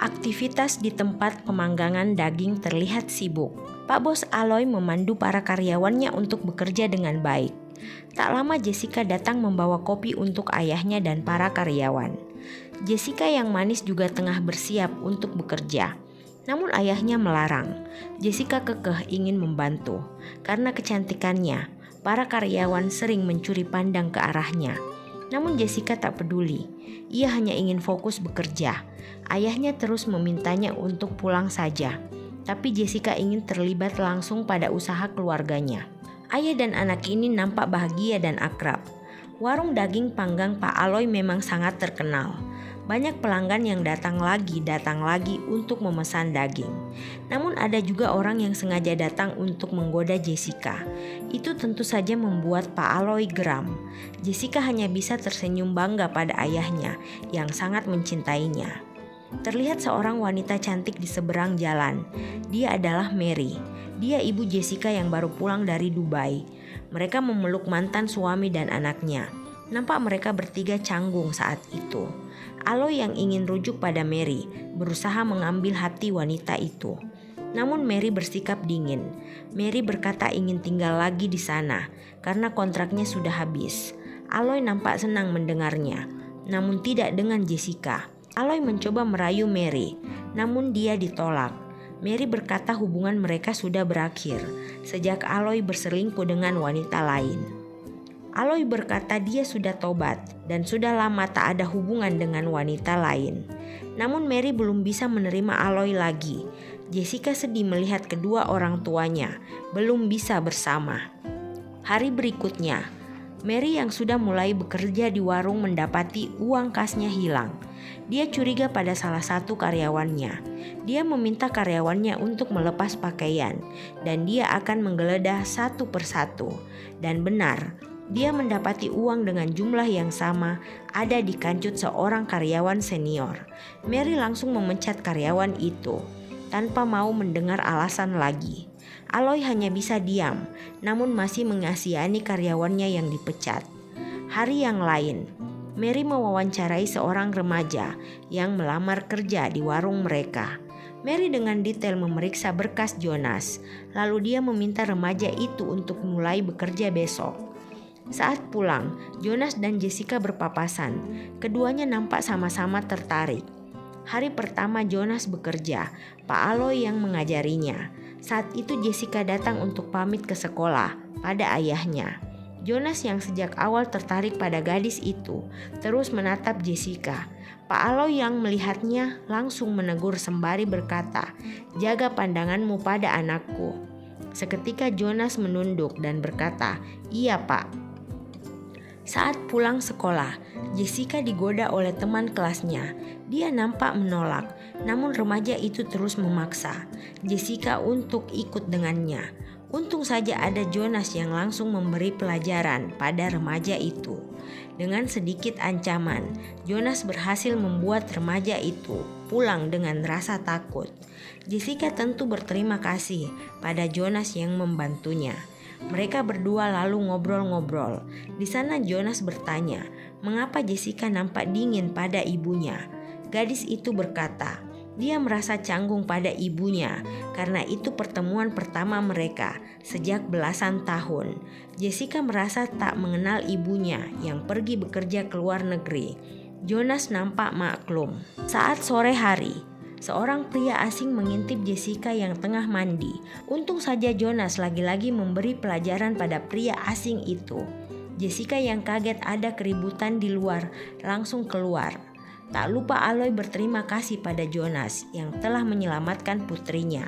Aktivitas di tempat pemanggangan daging terlihat sibuk. Pak Bos Aloy memandu para karyawannya untuk bekerja dengan baik. Tak lama Jessica datang membawa kopi untuk ayahnya dan para karyawan. Jessica yang manis juga tengah bersiap untuk bekerja. Namun ayahnya melarang. Jessica kekeh ingin membantu. Karena kecantikannya, para karyawan sering mencuri pandang ke arahnya. Namun Jessica tak peduli. Ia hanya ingin fokus bekerja. Ayahnya terus memintanya untuk pulang saja. Tapi Jessica ingin terlibat langsung pada usaha keluarganya. Ayah dan anak ini nampak bahagia dan akrab. Warung daging panggang Pak Aloy memang sangat terkenal. Banyak pelanggan yang datang lagi untuk memesan daging. Namun ada juga orang yang sengaja datang untuk menggoda Jessica. Itu tentu saja membuat Pak Aloy geram. Jessica hanya bisa tersenyum bangga pada ayahnya yang sangat mencintainya. Terlihat seorang wanita cantik di seberang jalan. Dia adalah Mary. Dia ibu Jessica yang baru pulang dari Dubai. Mereka memeluk mantan suami dan anaknya. Nampak mereka bertiga canggung saat itu. Aloy yang ingin rujuk pada Mary berusaha mengambil hati wanita itu. Namun Mary bersikap dingin. Mary berkata ingin tinggal lagi di sana karena kontraknya sudah habis. Aloy nampak senang mendengarnya, namun tidak dengan Jessica. Aloy mencoba merayu Mary, namun dia ditolak. Mary berkata hubungan mereka sudah berakhir sejak Aloy berselingkuh dengan wanita lain. Aloy berkata dia sudah tobat dan sudah lama tak ada hubungan dengan wanita lain. Namun Mary belum bisa menerima Aloy lagi. Jessica sedih melihat kedua orang tuanya belum bisa bersama. Hari berikutnya, Mary yang sudah mulai bekerja di warung mendapati uang kasnya hilang. Dia curiga pada salah satu karyawannya. Dia meminta karyawannya untuk melepas pakaian dan dia akan menggeledah satu persatu. Dan benar, dia mendapati uang dengan jumlah yang sama ada di kancut seorang karyawan senior. Mary langsung memecat karyawan itu tanpa mau mendengar alasan lagi. Aloy hanya bisa diam, namun masih mengasihani karyawannya yang dipecat. Hari yang lain, Mary mewawancarai seorang remaja yang melamar kerja di warung mereka. Mary dengan detail memeriksa berkas Jonas, lalu dia meminta remaja itu untuk mulai bekerja besok. Saat pulang, Jonas dan Jessica berpapasan. Keduanya nampak sama-sama tertarik. Hari pertama Jonas bekerja, Pak Aloy yang mengajarinya. Saat itu Jessica datang untuk pamit ke sekolah pada ayahnya. Jonas yang sejak awal tertarik pada gadis itu terus menatap Jessica. Pak Aloy yang melihatnya langsung menegur sembari berkata, "Jaga pandanganmu pada anakku." Seketika Jonas menunduk dan berkata, "Iya, Pak." Saat pulang sekolah, Jessica digoda oleh teman kelasnya. Dia nampak menolak, namun remaja itu terus memaksa Jessica untuk ikut dengannya. Untung saja ada Jonas yang langsung memberi pelajaran pada remaja itu. Dengan sedikit ancaman, Jonas berhasil membuat remaja itu pulang dengan rasa takut. Jessica tentu berterima kasih pada Jonas yang membantunya. Mereka berdua lalu ngobrol-ngobrol. Di sana Jonas bertanya, mengapa Jessica nampak dingin pada ibunya? Gadis itu berkata, dia merasa canggung pada ibunya karena itu pertemuan pertama mereka sejak belasan tahun. Jessica merasa tak mengenal ibunya yang pergi bekerja ke luar negeri. Jonas nampak maklum. Saat sore hari, seorang pria asing mengintip Jessica yang tengah mandi. Untung saja Jonas lagi-lagi memberi pelajaran pada pria asing itu. Jessica yang kaget ada keributan di luar langsung keluar. Tak lupa Aloy berterima kasih pada Jonas yang telah menyelamatkan putrinya.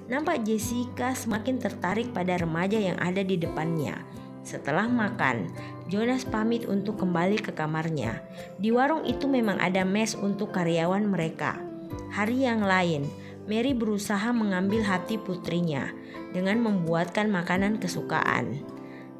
Nampak Jessica semakin tertarik pada remaja yang ada di depannya. Setelah makan, Jonas pamit untuk kembali ke kamarnya. Di warung itu memang ada mes untuk karyawan mereka. Hari yang lain, Mary berusaha mengambil hati putrinya dengan membuatkan makanan kesukaan.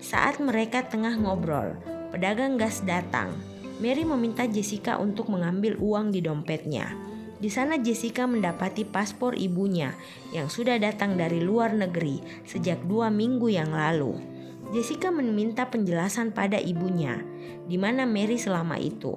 Saat mereka tengah ngobrol, pedagang gas datang. Mary meminta Jessica untuk mengambil uang di dompetnya. Di sana Jessica mendapati paspor ibunya yang sudah datang dari luar negeri sejak 2 minggu yang lalu. Jessica meminta penjelasan pada ibunya, di mana Mary selama itu.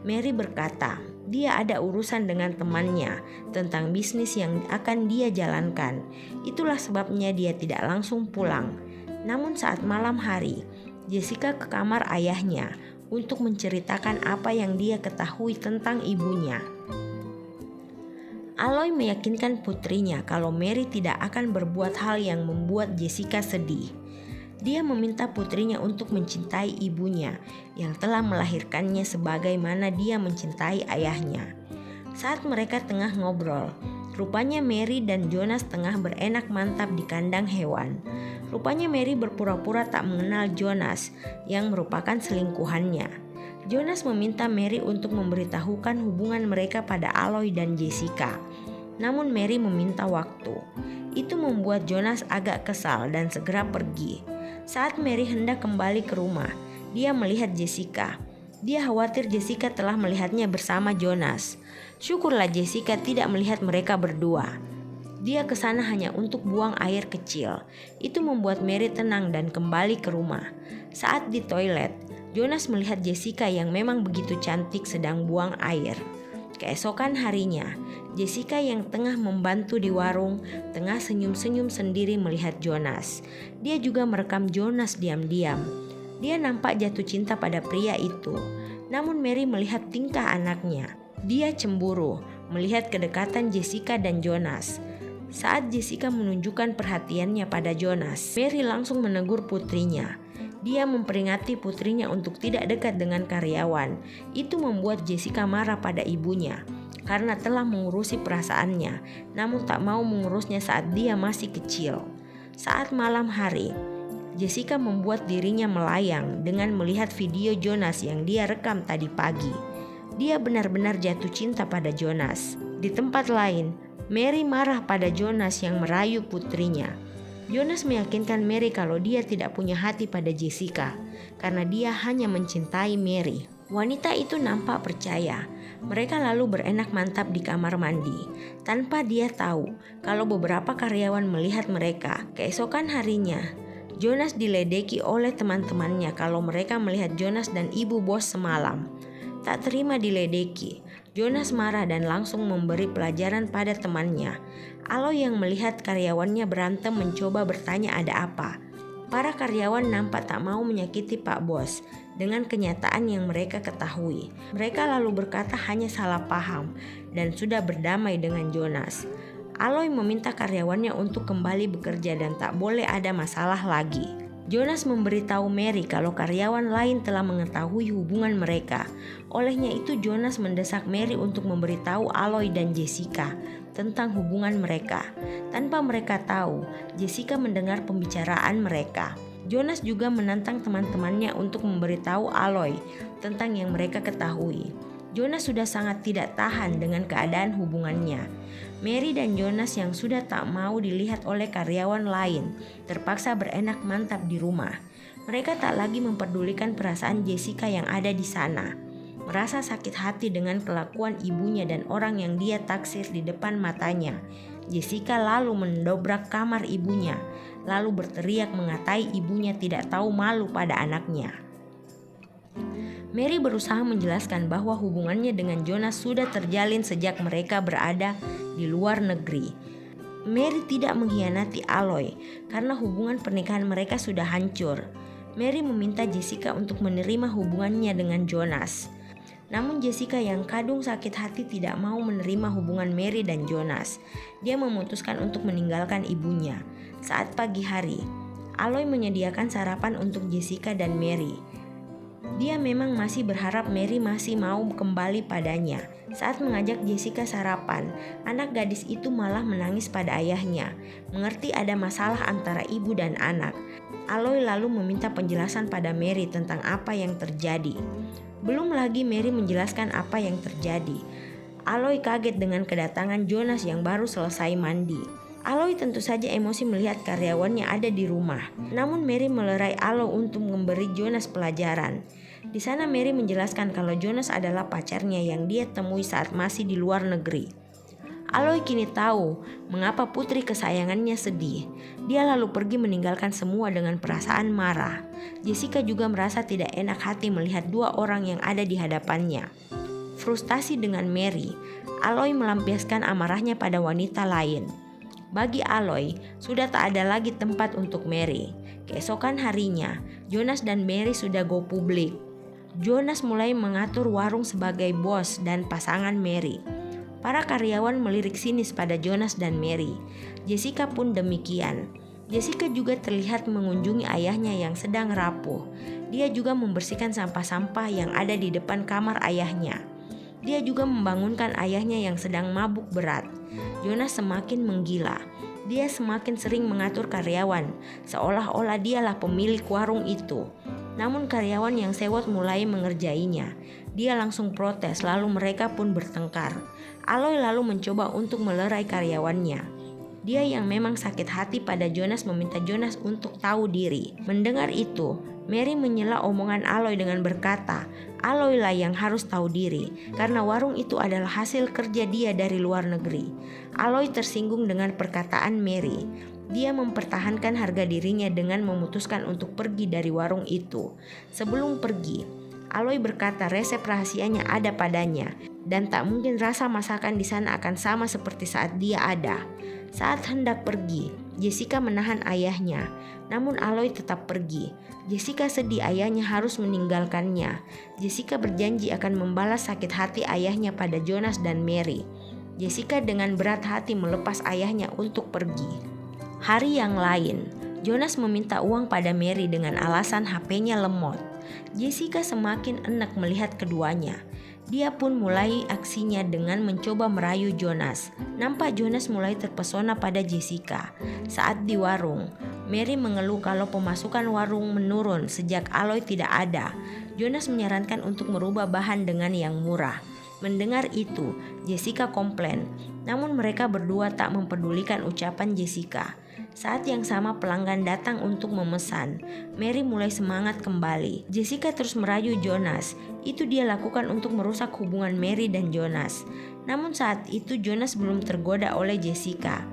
Mary berkata, dia ada urusan dengan temannya tentang bisnis yang akan dia jalankan. Itulah sebabnya dia tidak langsung pulang. Namun saat malam hari, Jessica ke kamar ayahnya untuk menceritakan apa yang dia ketahui tentang ibunya. Aloy meyakinkan putrinya kalau Mary tidak akan berbuat hal yang membuat Jessica sedih. Dia meminta putrinya untuk mencintai ibunya yang telah melahirkannya sebagaimana dia mencintai ayahnya. Saat mereka tengah ngobrol, rupanya Mary dan Jonas tengah berenak mantap di kandang hewan. Rupanya Mary berpura-pura tak mengenal Jonas yang merupakan selingkuhannya. Jonas meminta Mary untuk memberitahukan hubungan mereka pada Aloy dan Jessica. Namun Mary meminta waktu. Itu membuat Jonas agak kesal dan segera pergi. Saat Mary hendak kembali ke rumah, dia melihat Jessica. Dia khawatir Jessica telah melihatnya bersama Jonas. Syukurlah Jessica tidak melihat mereka berdua. Dia ke sana hanya untuk buang air kecil. Itu membuat Mary tenang dan kembali ke rumah. Saat di toilet, Jonas melihat Jessica yang memang begitu cantik sedang buang air. Keesokan harinya, Jessica yang tengah membantu di warung tengah senyum-senyum sendiri melihat Jonas. Dia juga merekam Jonas diam-diam. Dia nampak jatuh cinta pada pria itu. Namun Mary melihat tingkah anaknya. Dia cemburu melihat kedekatan Jessica dan Jonas. Saat Jessica menunjukkan perhatiannya pada Jonas, Mary langsung menegur putrinya. Dia memperingati putrinya untuk tidak dekat dengan karyawan. Itu membuat Jessica marah pada ibunya karena telah mengurusi perasaannya, namun tak mau mengurusnya saat dia masih kecil. Saat malam hari, Jessica membuat dirinya melayang dengan melihat video Jonas yang dia rekam tadi pagi. Dia benar-benar jatuh cinta pada Jonas. Di tempat lain, Mary marah pada Jonas yang merayu putrinya. Jonas meyakinkan Mary kalau dia tidak punya hati pada Jessica karena dia hanya mencintai Mary. Wanita itu nampak percaya. Mereka lalu berenak mantap di kamar mandi tanpa dia tahu kalau beberapa karyawan melihat mereka. Keesokan harinya, Jonas diledeki oleh teman-temannya kalau mereka melihat Jonas dan ibu bos semalam. Tak terima diledeki, Jonas marah dan langsung memberi pelajaran pada temannya. Aloy yang melihat karyawannya berantem mencoba bertanya ada apa. Para karyawan nampak tak mau menyakiti Pak Bos dengan kenyataan yang mereka ketahui. Mereka lalu berkata hanya salah paham dan sudah berdamai dengan Jonas. Aloy meminta karyawannya untuk kembali bekerja dan tak boleh ada masalah lagi. Jonas memberitahu Mary kalau karyawan lain telah mengetahui hubungan mereka. Olehnya itu Jonas mendesak Mary untuk memberitahu Aloy dan Jessica tentang hubungan mereka. Tanpa mereka tahu, Jessica mendengar pembicaraan mereka. Jonas juga menantang teman-temannya untuk memberitahu Aloy tentang yang mereka ketahui. Jonas sudah sangat tidak tahan dengan keadaan hubungannya. Mary dan Jonas yang sudah tak mau dilihat oleh karyawan lain terpaksa berenak mantap di rumah. Mereka tak lagi memperdulikan perasaan Jessica yang ada di sana. Merasa sakit hati dengan kelakuan ibunya dan orang yang dia taksir di depan matanya, Jessica lalu mendobrak kamar ibunya, lalu berteriak mengatai ibunya tidak tahu malu pada anaknya. Mary berusaha menjelaskan bahwa hubungannya dengan Jonas sudah terjalin sejak mereka berada di luar negeri. Mary tidak mengkhianati Aloy karena hubungan pernikahan mereka sudah hancur. Mary meminta Jessica untuk menerima hubungannya dengan Jonas. Namun Jessica yang kadung sakit hati tidak mau menerima hubungan Mary dan Jonas. Dia memutuskan untuk meninggalkan ibunya. Saat pagi hari, Aloy menyediakan sarapan untuk Jessica dan Mary. Dia memang masih berharap Mary masih mau kembali padanya. Saat mengajak Jessica sarapan, anak gadis itu malah menangis pada ayahnya. Mengerti ada masalah antara ibu dan anak, Aloy lalu meminta penjelasan pada Mary tentang apa yang terjadi. Belum lagi Mary menjelaskan apa yang terjadi. Aloy kaget dengan kedatangan Jonas yang baru selesai mandi. Aloy tentu saja emosi melihat karyawannya ada di rumah. Namun Mary melerai Aloy untuk memberi Jonas pelajaran. Di sana Mary menjelaskan kalau Jonas adalah pacarnya yang dia temui saat masih di luar negeri. Aloy kini tahu mengapa putri kesayangannya sedih. Dia lalu pergi meninggalkan semua dengan perasaan marah. Jessica juga merasa tidak enak hati melihat dua orang yang ada di hadapannya. Frustasi dengan Mary, Aloy melampiaskan amarahnya pada wanita lain. Bagi Aloy, sudah tak ada lagi tempat untuk Mary. Keesokan harinya, Jonas dan Mary sudah go publik. Jonas mulai mengatur warung sebagai bos dan pasangan Mary. Para karyawan melirik sinis pada Jonas dan Mary. Jessica pun demikian. Jessica juga terlihat mengunjungi ayahnya yang sedang rapuh. Dia juga membersihkan sampah-sampah yang ada di depan kamar ayahnya. Dia juga membangunkan ayahnya yang sedang mabuk berat. Jonas semakin menggila. Dia semakin sering mengatur karyawan, seolah-olah dialah pemilik warung itu. Namun karyawan yang sewot mulai mengerjainya. Dia langsung protes, lalu mereka pun bertengkar. Aloy lalu mencoba untuk melerai karyawannya. Dia yang memang sakit hati pada Jonas meminta Jonas untuk tahu diri. Mendengar itu, Mary menyela omongan Aloy dengan berkata, Aloy lah yang harus tahu diri, karena warung itu adalah hasil kerja dia dari luar negeri. Aloy tersinggung dengan perkataan Mary. Dia mempertahankan harga dirinya dengan memutuskan untuk pergi dari warung itu. Sebelum pergi, Aloy berkata resep rahasianya ada padanya, dan tak mungkin rasa masakan di sana akan sama seperti saat dia ada. Saat hendak pergi, Jessica menahan ayahnya, namun Aloy tetap pergi. Jessica sedih ayahnya harus meninggalkannya. Jessica berjanji akan membalas sakit hati ayahnya pada Jonas dan Mary. Jessica dengan berat hati melepas ayahnya untuk pergi. Hari yang lain, Jonas meminta uang pada Mary dengan alasan HP-nya lemot. Jessica semakin enak melihat keduanya. Dia pun mulai aksinya dengan mencoba merayu Jonas. Nampak Jonas mulai terpesona pada Jessica. Saat di warung, Mary mengeluh kalau pemasukan warung menurun sejak Aloy tidak ada. Jonas menyarankan untuk merubah bahan dengan yang murah. Mendengar itu, Jessica komplain. Namun mereka berdua tak mempedulikan ucapan Jessica. Saat yang sama pelanggan datang untuk memesan. Mary mulai semangat kembali. Jessica terus merayu Jonas. Itu dia lakukan untuk merusak hubungan Mary dan Jonas. Namun saat itu Jonas belum tergoda oleh Jessica.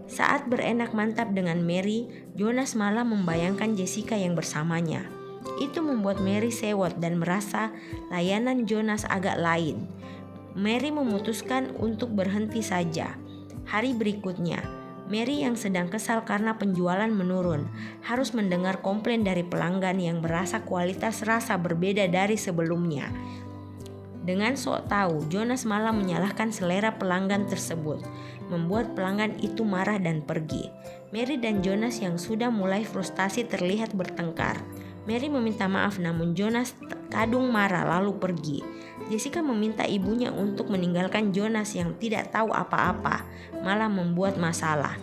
Saat berenak mantap dengan Mary, Jonas malah membayangkan Jessica yang bersamanya. Itu membuat Mary sewot dan merasa layanan Jonas agak lain. Mary memutuskan untuk berhenti saja. Hari berikutnya, Mary yang sedang kesal karena penjualan menurun, harus mendengar komplain dari pelanggan yang merasa kualitas rasa berbeda dari sebelumnya. Dengan sok tahu, Jonas malah menyalahkan selera pelanggan tersebut, membuat pelanggan itu marah dan pergi. Mary dan Jonas yang sudah mulai frustasi terlihat bertengkar. Mary meminta maaf namun Jonas kadung marah lalu pergi. Jessica meminta ibunya untuk meninggalkan Jonas yang tidak tahu apa-apa, malah membuat masalah.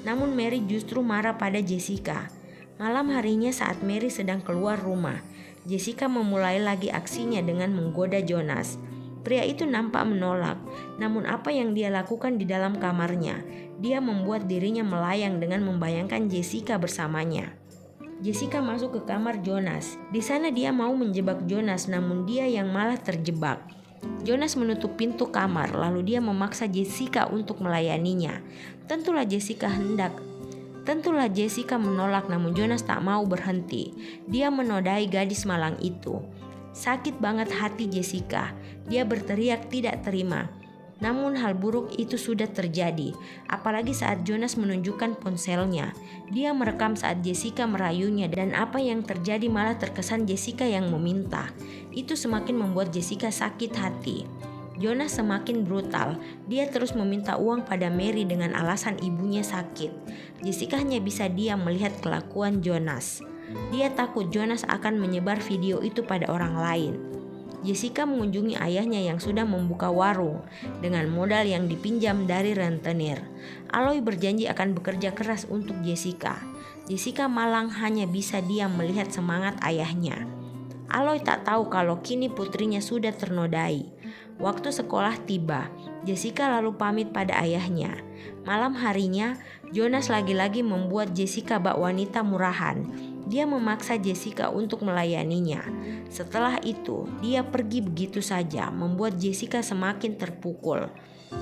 Namun Mary justru marah pada Jessica. Malam harinya saat Mary sedang keluar rumah, Jessica memulai lagi aksinya dengan menggoda Jonas. Pria itu nampak menolak, namun apa yang dia lakukan di dalam kamarnya, dia membuat dirinya melayang dengan membayangkan Jessica bersamanya. Jessica masuk ke kamar Jonas. Di sana dia mau menjebak Jonas, namun dia yang malah terjebak. Jonas menutup pintu kamar, lalu dia memaksa Jessica untuk melayaninya. Tentulah Jessica menolak, namun Jonas tak mau berhenti. Dia menodai gadis malang itu. Sakit banget hati Jessica. Dia berteriak tidak terima. Namun hal buruk itu sudah terjadi, apalagi saat Jonas menunjukkan ponselnya. Dia merekam saat Jessica merayunya dan apa yang terjadi malah terkesan Jessica yang meminta. Itu semakin membuat Jessica sakit hati. Jonas semakin brutal. Dia terus meminta uang pada Mary dengan alasan ibunya sakit. Jessica hanya bisa diam melihat kelakuan Jonas. Dia takut Jonas akan menyebar video itu pada orang lain. Jessica mengunjungi ayahnya yang sudah membuka warung dengan modal yang dipinjam dari rentenir. Aloy berjanji akan bekerja keras untuk Jessica. Jessica malang hanya bisa diam melihat semangat ayahnya. Aloy tak tahu kalau kini putrinya sudah ternodai. Waktu sekolah tiba, Jessica lalu pamit pada ayahnya. Malam harinya, Jonas lagi-lagi membuat Jessica bak wanita murahan. Dia memaksa Jessica untuk melayaninya. Setelah itu, dia pergi begitu saja, membuat Jessica semakin terpukul.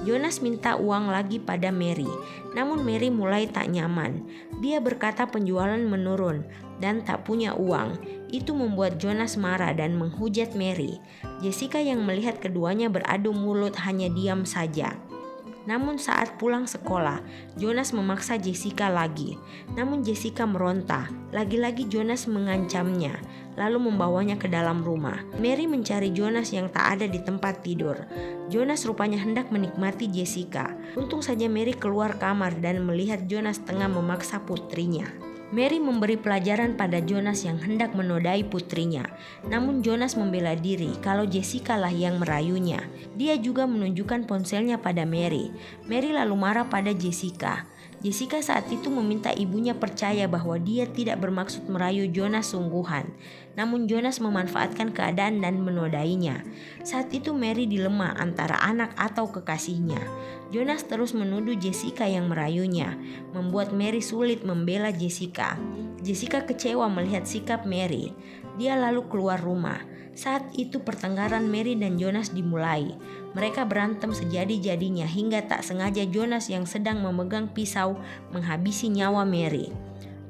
Jonas minta uang lagi pada Mary, namun Mary mulai tak nyaman. Dia berkata penjualan menurun dan tak punya uang. Itu membuat Jonas marah dan menghujat Mary. Jessica yang melihat keduanya beradu mulut hanya diam saja. Namun saat pulang sekolah, Jonas memaksa Jessica lagi. Namun Jessica meronta. Lagi-lagi Jonas mengancamnya, lalu membawanya ke dalam rumah. Mary mencari Jonas yang tak ada di tempat tidur. Jonas rupanya hendak menikmati Jessica. Untung saja Mary keluar kamar dan melihat Jonas tengah memaksa putrinya. Mary memberi pelajaran pada Jonas yang hendak menodai putrinya. Namun Jonas membela diri kalau Jessica lah yang merayunya. Dia juga menunjukkan ponselnya pada Mary. Mary lalu marah pada Jessica. Jessica saat itu meminta ibunya percaya bahwa dia tidak bermaksud merayu Jonas sungguhan. Namun Jonas memanfaatkan keadaan dan menodainya. Saat itu Mary dilema antara anak atau kekasihnya. Jonas terus menuduh Jessica yang merayunya, membuat Mary sulit membela Jessica. Jessica kecewa melihat sikap Mary. Dia lalu keluar rumah. Saat itu pertengkaran Mary dan Jonas dimulai. Mereka berantem sejadi-jadinya hingga tak sengaja Jonas yang sedang memegang pisau menghabisi nyawa Mary.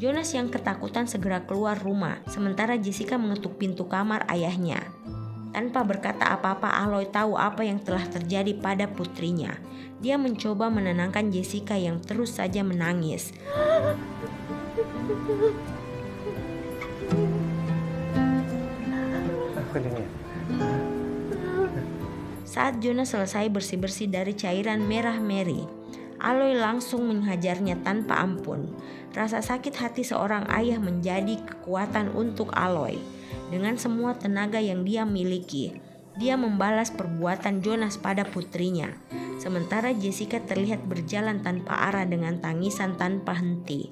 Jonas yang ketakutan segera keluar rumah, sementara Jessica mengetuk pintu kamar ayahnya. Tanpa berkata apa-apa, Aloy tahu apa yang telah terjadi pada putrinya. Dia mencoba menenangkan Jessica yang terus saja menangis. Saat Jonas selesai bersih-bersih dari cairan merah Mary, Aloy langsung menghajarnya tanpa ampun. Rasa sakit hati seorang ayah menjadi kekuatan untuk Aloy. Dengan semua tenaga yang dia miliki, dia membalas perbuatan Jonas pada putrinya. Sementara Jessica terlihat berjalan tanpa arah dengan tangisan tanpa henti.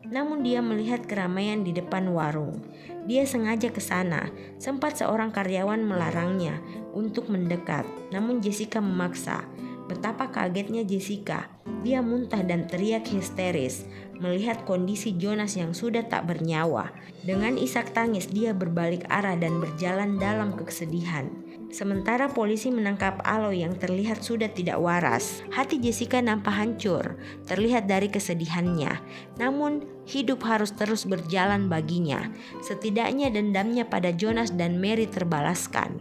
Namun dia melihat keramaian di depan warung. Dia sengaja ke sana. Sempat seorang karyawan melarangnya untuk mendekat, namun Jessica memaksa. Betapa kagetnya Jessica. Dia muntah dan teriak histeris melihat kondisi Jonas yang sudah tak bernyawa. Dengan isak tangis dia berbalik arah dan berjalan dalam kesedihan. Sementara polisi menangkap Aloy yang terlihat sudah tidak waras. Hati Jessica nampak hancur, terlihat dari kesedihannya. Namun hidup harus terus berjalan baginya. Setidaknya dendamnya pada Jonas dan Mary terbalaskan.